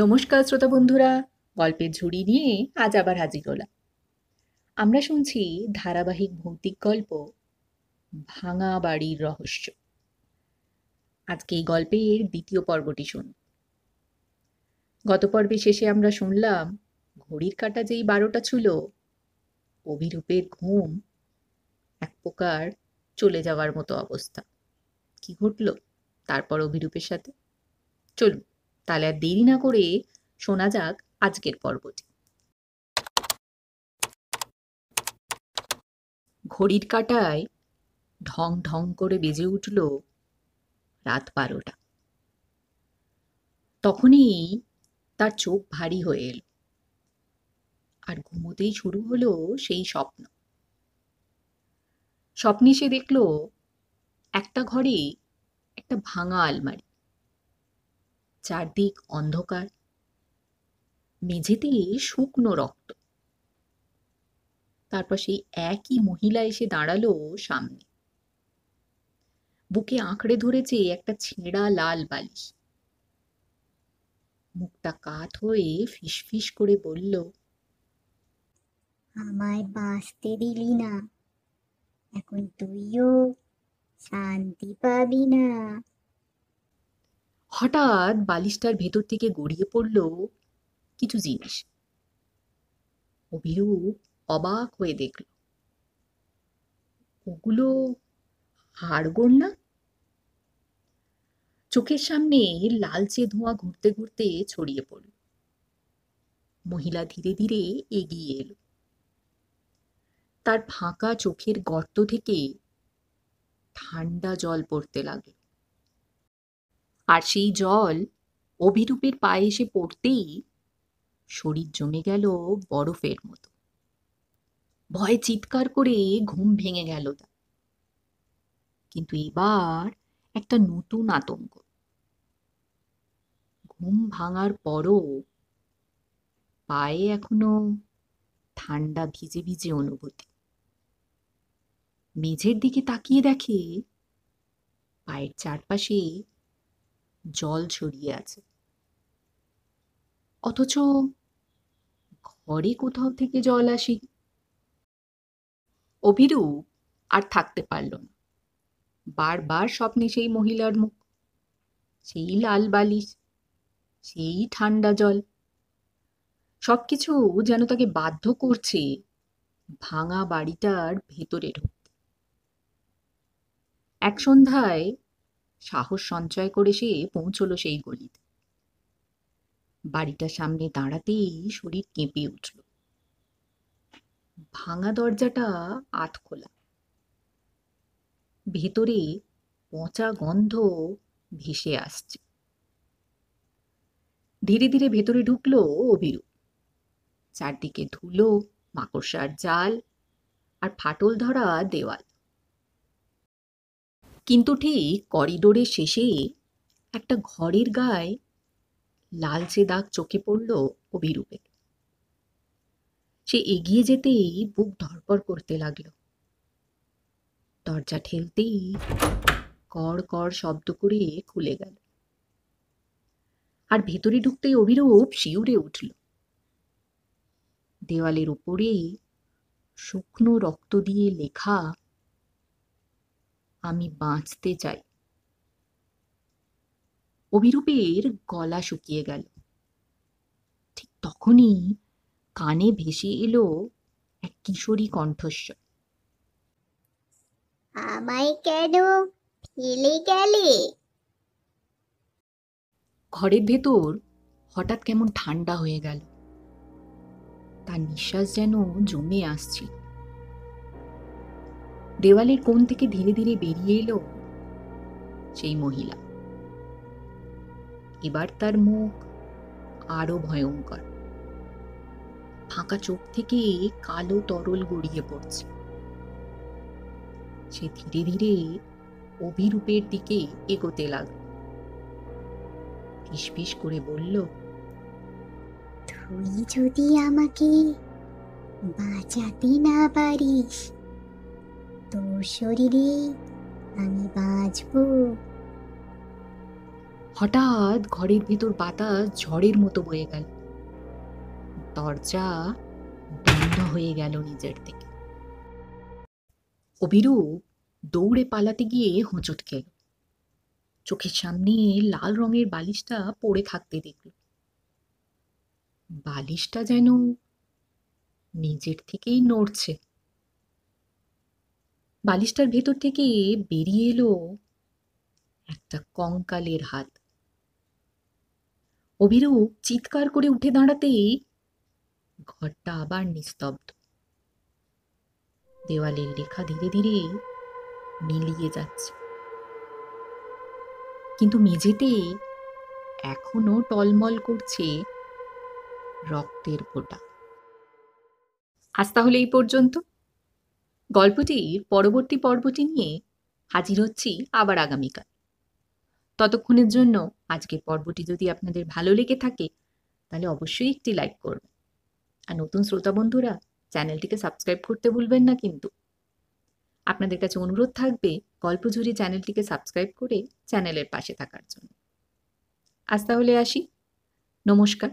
নমস্কার শ্রোতা বন্ধুরা, গল্পের ঝুড়ি নিয়ে আজ আবার হাজির হলাম। আমরা শুনছি ধারাবাহিক ভৌতিক গল্প ভাঙা বাড়ির রহস্য। আজকে এই গল্পের দ্বিতীয় পর্বটি শুনুন। গত পর্বে শেষে আমরা শুনলাম ঘড়ির কাঁটা যেই 12টা ছিল, অভিরূপের ঘুম এক প্রকার চলে যাওয়ার মতো অবস্থা। কি ঘটলো তারপর অভিরূপের সাথে? চলুন তাহলে আর দেরি না করে শোনা যাক আজকের পর্বটি। ঘড়ির কাঁটায় ঢং ঢং করে বেজে উঠল রাত 12টা। তখনই তার চোখ ভারী হয়ে এলো, আর ঘুমোতেই শুরু হলো সেই স্বপ্ন। স্বপ্নে সে দেখল একটা ঘরে একটা ভাঙা আলমারি, চারদিক অন্ধকার, মেঝেতে শুকনো রক্ত। তারপর সেই একই মহিলা এসে দাঁড়ালো সামনে। বুকে আঁকড়ে ধরেছে একটা ছেঁড়া লাল বালিশ। মুখটা কাত হয়ে ফিসফিস করে বলল, আমায় বাঁচতে দিলি না, এখন তুইও শান্তি পাবি না। হঠাৎ বালিশটার ভেতর থেকে গড়িয়ে পড়ল কিছু জিনিস। অভিরূপ অবাক হয়ে দেখল, ওগুলো হাড়গোড় না? চোখের সামনে লালচে ধোঁয়া ঘুরতে ঘুরতে ছড়িয়ে পড়ল। মহিলা ধীরে ধীরে এগিয়ে এলো। তার ফাঁকা চোখের গর্ত থেকে ঠান্ডা জল পড়তে লাগলো, আর সেই জল অভিরূপের পায়ে এসে পড়তেই শরীর জমে গেল বরফের মতো। ভয়ে চিৎকার করে ঘুম ভেঙে গেল তার। কিন্তু এবার একটা নতুন আতঙ্ক। ঘুম ভাঙার পরও পায়ে এখনো ঠান্ডা ভিজে ভিজে অনুভূতি। মেঝের দিকে তাকিয়ে দেখে পায়ের চারপাশে জল ছড়িয়ে আছে, অথচ ঘরে কোথাও থেকে জল আসে। অভিরূপ আর থাকতে পারল না। বারবার স্বপ্নে সেই মহিলার মুখ, সেই লাল বালিশ, সেই ঠান্ডা জল, সবকিছু যেন তাকে বাধ্য করছে ভাঙা বাড়িটার ভেতরে ঢুকতে। এক সন্ধ্যায় সাহস সঞ্চয় করে সে পৌঁছলো সেই গলিতে। বাড়িটার সামনে দাঁড়াতেই শরীর কেঁপে উঠল। ভাঙা দরজাটা আধ খোলা, ভেতরে পচা গন্ধ ভেসে আসছে। ধীরে ধীরে ভেতরে ঢুকলো অভিরূপ। চারদিকে ধুলো, মাকড়সার জাল আর ফাটল ধরা দেওয়াল। কিন্তু ঠিক করিডোরের শেষে একটা ঘরের গায়ে লালচে দাগ চোখে পড়ল অভিরূপের। সে এগিয়ে যেতেই বুক ধড়ফড় করতে লাগলো। দরজা ঠেলতেই কড় কড় শব্দ করে খুলে গেল, আর ভেতরে ঢুকতেই অভিরূপ শিউরে উঠল। দেওয়ালের উপরে শুকনো রক্ত দিয়ে লেখা, আমি বাঁচতে চাই। অভিরূপের গলা শুকিয়ে গেল। ঠিক তখনই কানে ভেসে এলো এক কিশোরী কণ্ঠস্বর, আমায় কেন ফেলে গেলে? ঘরের ভেতর হঠাৎ কেমন ঠান্ডা হয়ে গেল। তার নিঃশ্বাস যেন জমে আসছিল। দেওয়ালের কোণ থেকে ধীরে ধীরে বেরিয়ে এলো সেই মহিলা। এবার তার মুখ আরো ভয়ঙ্কর। ফাঁকা চোখ থেকে কালো তরল গড়িয়ে পড়ছে। সে ধীরে ধীরে অভিরূপের দিকে এগোতে লাগল। ফিসফিস করে বলল, তুই যদি আমাকে বাঁচাতে না পারিস, তোর শরীরে আমি বাঁচবো। হঠাৎ ঘরের ভেতর বাতাস ঝড়ের মতো বয়ে গেল, দরজা বন্ধ হয়ে গেল নিজের থেকে। অভিরূপ দৌড়ে পালাতে গিয়ে হোঁচট খেল, চোখের সামনে লাল রঙের বালিশটা পড়ে থাকতে দেখল। বালিশটা যেন নিজের থেকেই নড়ছে। বালিশটার ভেতর থেকে বেরিয়ে এলো একটা কঙ্কালের হাত। অভিরূপ চিৎকার করে উঠে দাঁড়াতেই ঘরটা আবার নিস্তব্ধ। দেওয়ালের লেখা ধীরে ধীরে মিলিয়ে যাচ্ছে, কিন্তু মেঝেতে এখনো টলমল করছে রক্তের ফোঁটা। আজ তাহলে এই পর্যন্ত। গল্পটির পরবর্তী পর্বটি নিয়ে হাজির হচ্ছি আবার আগামীকাল। ততক্ষণের জন্য আজকের পর্বটি যদি আপনাদের ভালো লেগে থাকে তাহলে অবশ্যই একটি লাইক করবেন, আর নতুন শ্রোতা বন্ধুরা চ্যানেলটিকে সাবস্ক্রাইব করতে ভুলবেন না কিন্তু। আপনাদের কাছে অনুরোধ থাকবে গল্পঝুরি চ্যানেলটিকে সাবস্ক্রাইব করে চ্যানেলের পাশে থাকার জন্য। আজ তাহলে আসি, নমস্কার।